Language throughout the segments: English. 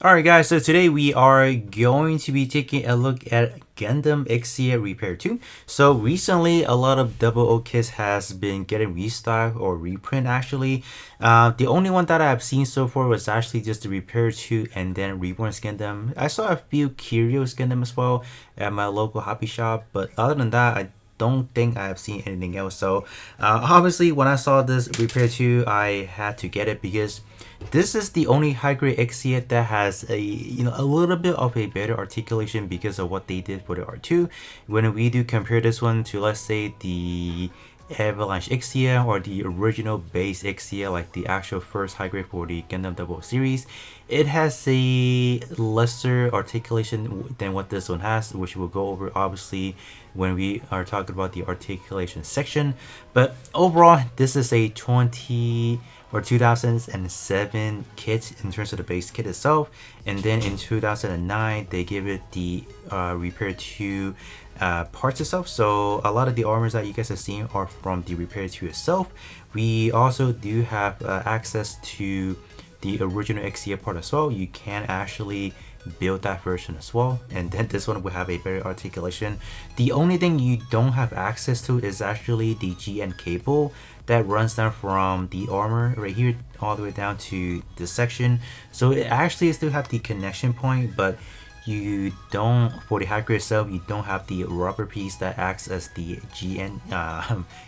Alright guys, so today we are going to be taking a look at Gundam Exia Repair 2. So recently a lot of Double O kits has been getting restocked or reprint actually. The only one that I've seen so far was actually just the Repair 2 and then Reborn's Gundam. I saw a few Curious Gundam as well at my local hobby shop, but other than that I don't think I have seen anything else. So obviously when I saw this Repair 2 I had to get it because this is the only high grade Exia that has a little bit of a better articulation because of what they did for the R2. When we do compare this one to, let's say, the Avalanche Exia or the original base Exia, like the actual first high grade for the Gundam Double series, it has a lesser articulation than what this one has, which we'll go over obviously when we are talking about the articulation section. But overall, this is a 2007 kit in terms of the base kit itself, and then in 2009 they give it the Repair 2 parts itself. So a lot of the armors that you guys have seen are from the Repair 2 itself. We also do have access to the original Exia part as well. You can actually build that version as well, and then this one will have a better articulation. The only thing you don't have access to is actually the GN cable that runs down from the armor right here all the way down to this section. So it actually still have the connection point, but you don't, for the hacker itself, you don't have the rubber piece that acts as the GN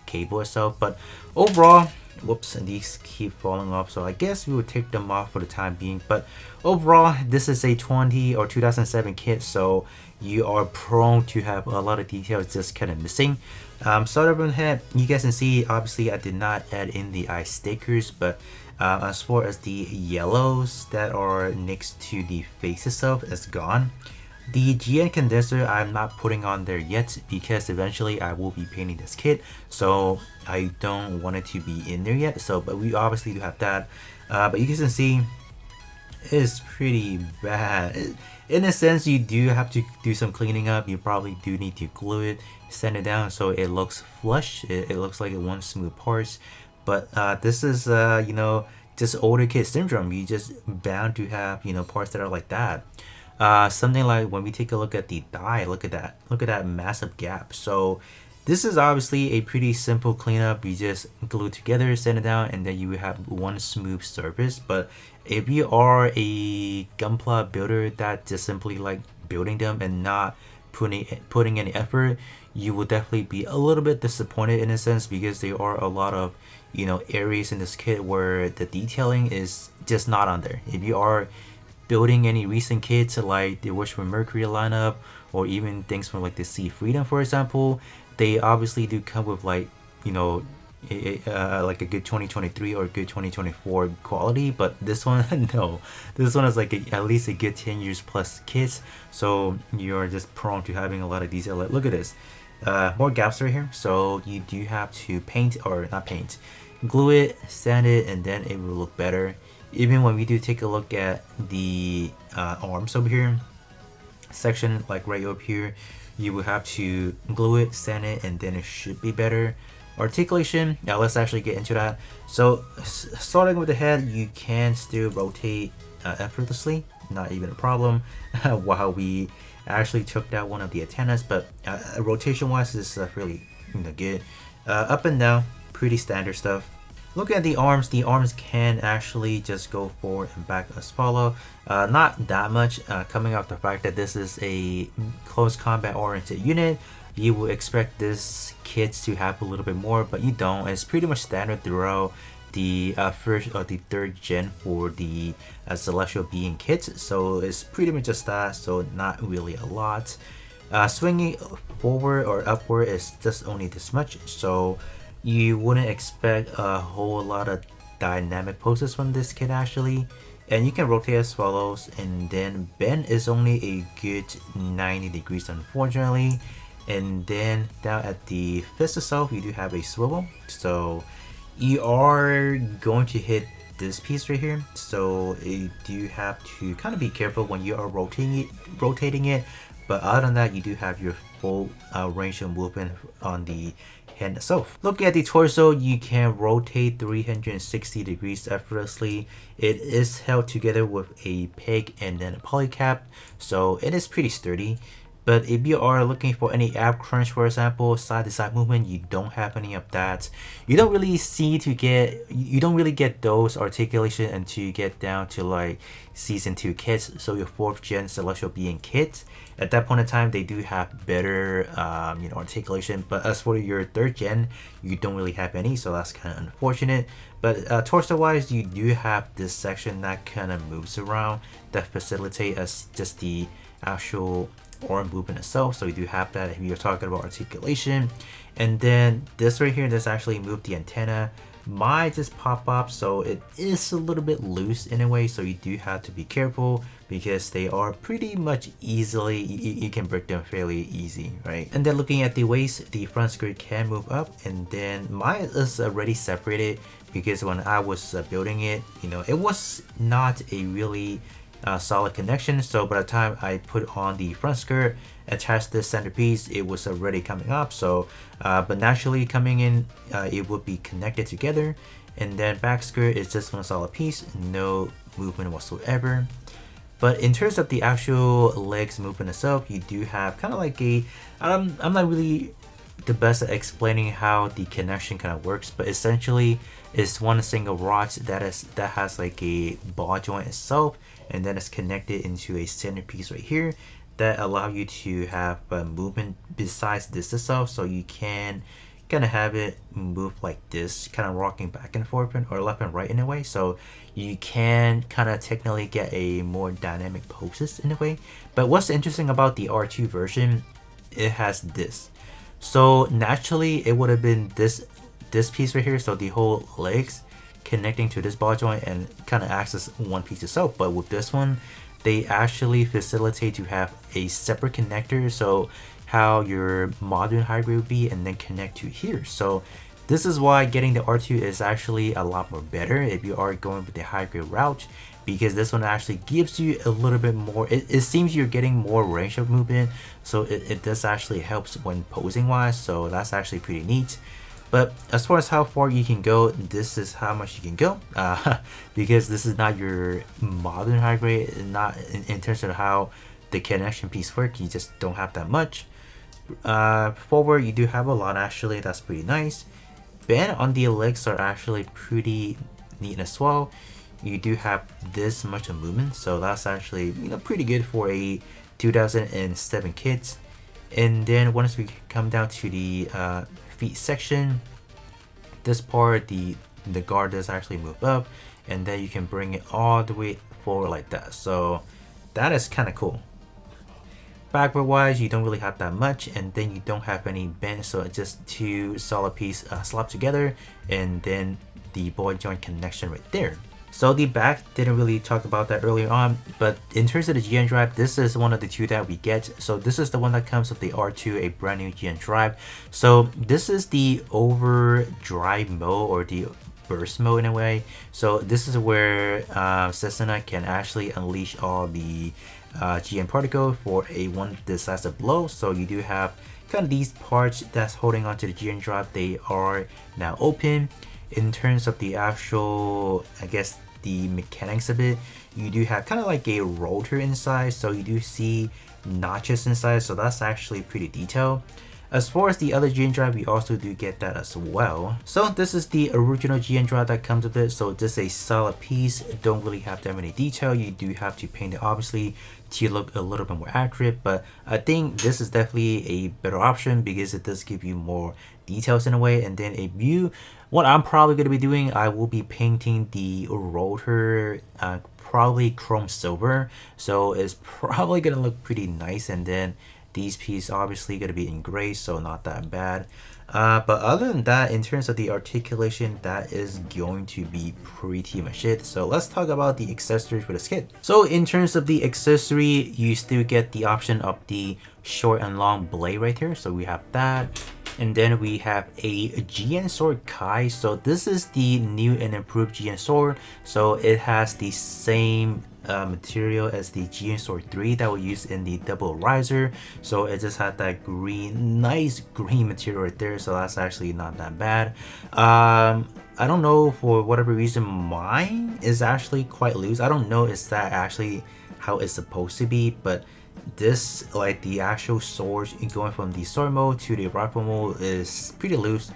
cable itself. But overall, whoops, and these keep falling off, so I guess we will take them off for the time being. But overall, this is a 2007 kit, so you are prone to have a lot of details just kind of missing. Start up on head, you guys can see obviously I did not add in the eye stickers, but as far as the yellows that are next to the face itself is gone. The GN condenser I'm not putting on there yet because eventually I will be painting this kit, so I don't want it to be in there yet. So, but we obviously do have that. But you guys can see it's pretty bad. In a sense, you do have to do some cleaning up. You probably do need to glue it, sand it down so it looks flush. It looks like it wants smooth parts. But this is just older kid syndrome. You just bound to have parts that are like that. Something like when we take a look at the die, look at that massive gap. So this is obviously a pretty simple cleanup. You just glue it together, sand it down, and then you have one smooth surface. But if you are a Gunpla builder that just simply like building them and not putting any effort, you will definitely be a little bit disappointed in a sense, because there are a lot of areas in this kit where the detailing is just not on there. If you are building any recent kits like the Wish for Mercury lineup, or even things from like the Sea Freedom, for example, they obviously do come with like like a good 2023 or good 2024 quality. But this one no, this one is like at least a good 10 years plus kits, so you're just prone to having a lot of detail. Like, look at this, more gaps right here, so you do have to paint, or not paint, glue it, sand it, and then it will look better. Even when we do take a look at the arms over here section, like right up here, you will have to glue it, sand it, and then it should be better. Articulation, now let's actually get into that. So starting with the head, you can still rotate effortlessly, not even a problem. While we actually took out one of the antennas, but rotation wise is really good. Up and down, pretty standard stuff. Looking at the arms can actually just go forward and back as follow. Not that much, coming off the fact that this is a close combat oriented unit. You would expect this kit to have a little bit more, but you don't. It's pretty much standard throughout the first or the third gen for the Celestial Being kits, so it's pretty much just that, so not really a lot. Swinging forward or upward is just only this much, so you wouldn't expect a whole lot of dynamic poses from this kit actually. And you can rotate as follows, and then bend is only a good 90 degrees unfortunately. And then down at the fist itself, you do have a swivel, so you are going to hit this piece right here, so you do have to kind of be careful when you are rotating it. But other than that, you do have your full range of movement on the hand itself. Looking at the torso, you can rotate 360 degrees effortlessly. It is held together with a peg and then a polycap, so it is pretty sturdy. But if you are looking for any ab crunch, for example, side to side movement, you don't have any of that. You don't really get those articulation until you get down to like season 2 kits. So your 4th gen celestial being kit, at that point in time, they do have better articulation. But as for your 3rd gen, you don't really have any, so that's kind of unfortunate. But torso wise, you do have this section that kind of moves around that facilitate us just the actual arm movement itself. So we do have that if you're talking about articulation. And then this right here, this actually moved the antenna. Might just pop up, so it is a little bit loose in a way, so you do have to be careful because they are pretty much easily, you can break them fairly easy, right? And then looking at the waist, the front skirt can move up, and then mine is already separated because when I was building it, it was not a really solid connection. So by the time I put on the front skirt, attached this centerpiece, it was already coming up. So but naturally coming in, it would be connected together. And then back skirt is just one solid piece, no movement whatsoever. But in terms of the actual legs movement itself, you do have kind of like a I'm not really the best at explaining how the connection kind of works, but essentially it's one single rod that has like a ball joint itself, and then it's connected into a centerpiece right here that allow you to have movement besides this itself. So you can kind of have it move like this, kind of rocking back and forth or left and right in a way. So you can kind of technically get a more dynamic poses in a way. But what's interesting about the R2 version, it has this. So naturally it would have been this piece right here, so the whole legs connecting to this ball joint and kind of acts as one piece itself. But with this one, they actually facilitate to have a separate connector, so how your modern hybrid would be, and then connect to here. So this is why getting the R2 is actually a lot more better if you are going with the hybrid route, because this one actually gives you a little bit more, it seems you're getting more range of movement, so it does actually helps when posing wise, so that's actually pretty neat. But as far as how far you can go, this is how much you can go, because this is not your modern hybrid, not in terms of how the connection piece work, you just don't have that much. Forward, you do have a lot actually, that's pretty nice. Bend on the legs are actually pretty neat as well. You do have this much of movement, so that's actually pretty good for a 2007 kit. And then once we come down to the feet section, this part, the guard does actually move up, and then you can bring it all the way forward like that. So that is kind of cool. Backward wise, you don't really have that much, and then you don't have any bend, so it's just two solid piece slapped together, and then the ball joint connection right there. So the back, didn't really talk about that earlier on, but in terms of the GN drive, this is one of the two that we get. So this is the one that comes with the R2, a brand new GN drive. So this is the overdrive mode, or the burst mode in a way. So this is where Cessna can actually unleash all the GN particle for a one decisive blow. So you do have kind of these parts that's holding onto the GN drive, they are now open. In terms of the actual, I guess, the mechanics of it, you do have kind of like a rotor inside, so you do see notches inside, so that's actually pretty detailed. As far as the other GN drive, we also do get that as well. So this is the original GN drive that comes with it, so this is a solid piece, don't really have that many detail. You do have to paint it obviously to look a little bit more accurate, but I think this is definitely a better option because it does give you more details in a way. And then if you, what I'm probably going to be doing, I will be painting the rotor probably chrome silver, so it's probably going to look pretty nice. And then these pieces obviously going to be in gray, so not that bad. But other than that, in terms of the articulation, that is going to be pretty much it. So let's talk about the accessories for this kit. So in terms of the accessory, you still get the option of the short and long blade right here. So we have that. And then we have a GN sword Kai. So this is the new and improved GN sword. So it has the same material as the GN Sword 3 that we use in the double riser. So it just had that green, nice green material right there. So that's actually not that bad. I don't know, for whatever reason mine is actually quite loose. I don't know is that actually how it's supposed to be, but this, like the actual sword going from the sword mode to the rifle mode, is pretty loose,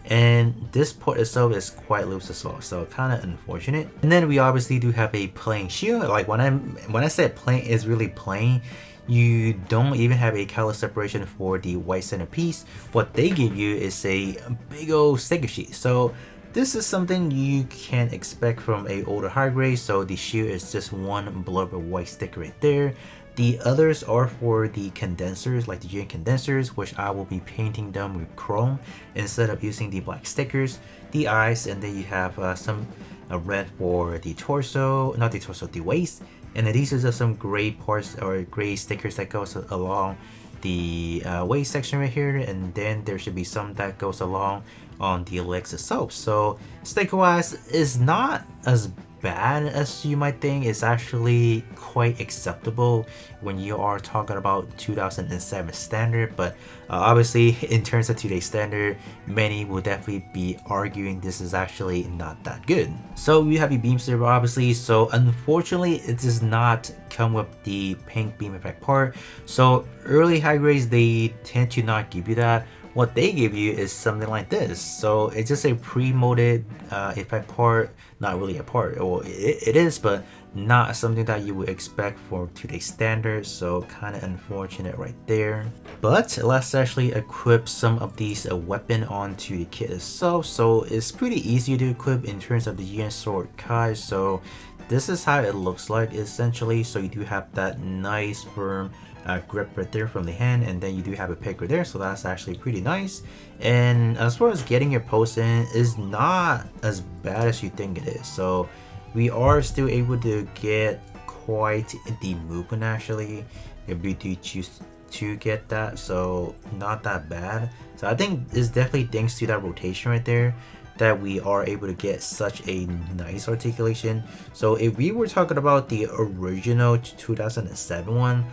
and this port itself is quite loose as well, so kind of unfortunate. And then we obviously do have a plain shield. Like when I said plain, is really plain. You don't even have a color separation for the white center piece. What they give you is a big old sticker sheet. So this is something you can expect from a older high grade. So the shield is just one blurb of white sticker right there. The others are for the condensers, like the GN condensers, which I will be painting them with chrome instead of using the black stickers. The eyes, and then you have some red for the torso, not the torso, the waist. And then these are just some gray parts or gray stickers that goes along the waist section right here, and then there should be some that goes along on the legs itself. So sticker wise is not as bad as you might think. It's actually quite acceptable when you are talking about 2007 standard, but obviously in terms of today's standard, many will definitely be arguing this is actually not that good. So you have your beam saber obviously, so unfortunately it does not come with the pink beam effect part. So early high grades, they tend to not give you that. What they give you is something like this. So it's just a pre-molded effect part, not really a part, or it is, but not something that you would expect for today's standards. So kind of unfortunate right there. But let's actually equip some of these weapon onto the kit itself. So it's pretty easy to equip in terms of the GN Sword Kai. So this is how it looks like essentially. So you do have that nice firm grip right there from the hand, and then you do have a pick right there, so that's actually pretty nice. And as far as getting your post in, is not as bad as you think it is. So we are still able to get quite the movement actually if we do choose to get that, so not that bad. So I think it's definitely thanks to that rotation right there that we are able to get such a nice articulation. So if we were talking about the original 2007 one,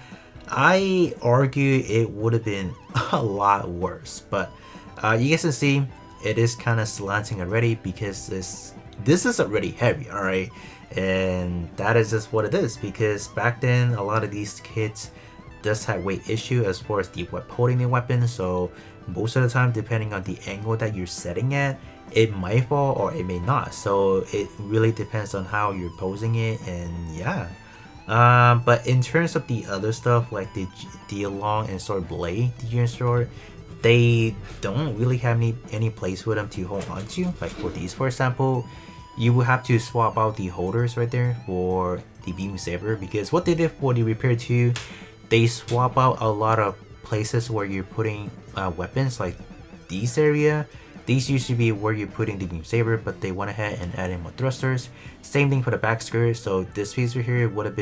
I argue it would have been a lot worse, but you guys can see it is kind of slanting already because this is already heavy, all right, and that is just what it is, because back then a lot of these kits does have weight issue as far as the holding the weapon. So most of the time, depending on the angle that you're setting at, it might fall or it may not. So it really depends on how you're posing it, and yeah. But in terms of the other stuff, like the long and short blade, the GN Sword, they don't really have any place for them to hold on to. Like for these, for example, you will have to swap out the holders right there for the beam saber, because what they did for the Repair 2, they swap out a lot of places where you're putting weapons, like these area. These used to be where you're putting the beam saber, but they went ahead and added more thrusters. Same thing for the back skirt. So this piece right here would have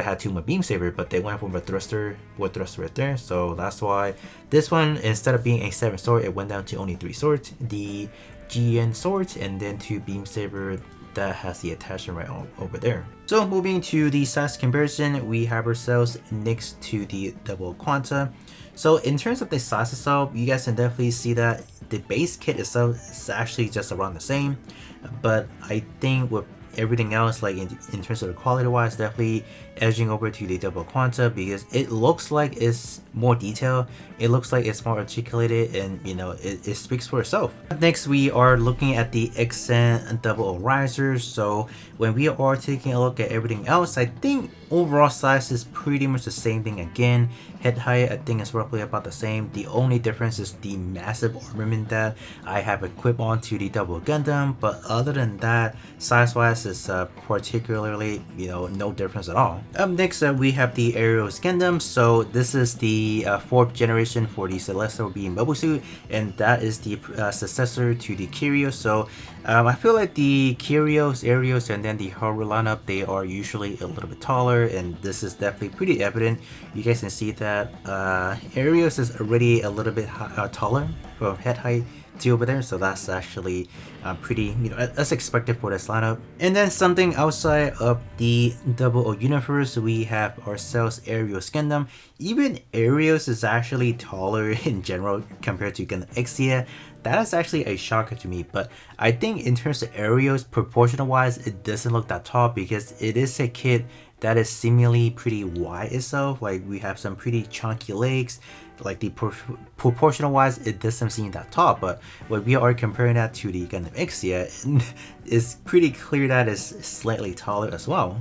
had 2 more beam saber, but they went from a thruster with thruster right there. So that's why this one, instead of being a 7 sword, it went down to only 3 swords. The GN swords, and then 2 beam saber that has the attachment right over there. So moving to the size comparison, we have ourselves next to the double quanta. So in terms of the size itself, you guys can definitely see that the base kit itself is actually just around the same, but I think with everything else, like in terms of the quality wise, definitely edging over to the double quanta, because it looks like it's more detailed, it looks like it's more articulated, and you know, it speaks for itself. Next, we are looking at the accent double risers. So when we are taking a look at everything else, I think overall size is pretty much the same thing again. Head height, I think is roughly about the same. The only difference is the massive armament that I have equipped onto the double Gundam, but other than that, size wise is particularly, you know, no difference at all. Up next, we have the Aerials Gundam. So this is the 4th generation for the Celestial Beam Mobile Suit, and that is the successor to the Kyrio. So I feel like the Kyrios, Aerials, and then the Haru lineup, they are usually a little bit taller, and this is definitely pretty evident. You guys can see that Aerials is already a little bit taller for head height two over there, so that's actually pretty, as expected for this lineup. And then something outside of the Double O universe, we have ourselves Arios Gundam. Even Arios is actually taller in general compared to Gundam Exia. That is actually a shocker to me, but I think in terms of Arios, proportional wise, it doesn't look that tall because it is a kid that is seemingly pretty wide itself. Like, we have some pretty chunky legs, like the proportional wise it doesn't seem that tall, but when we are comparing that to the Gundam Exia, it's pretty clear that it's slightly taller as well.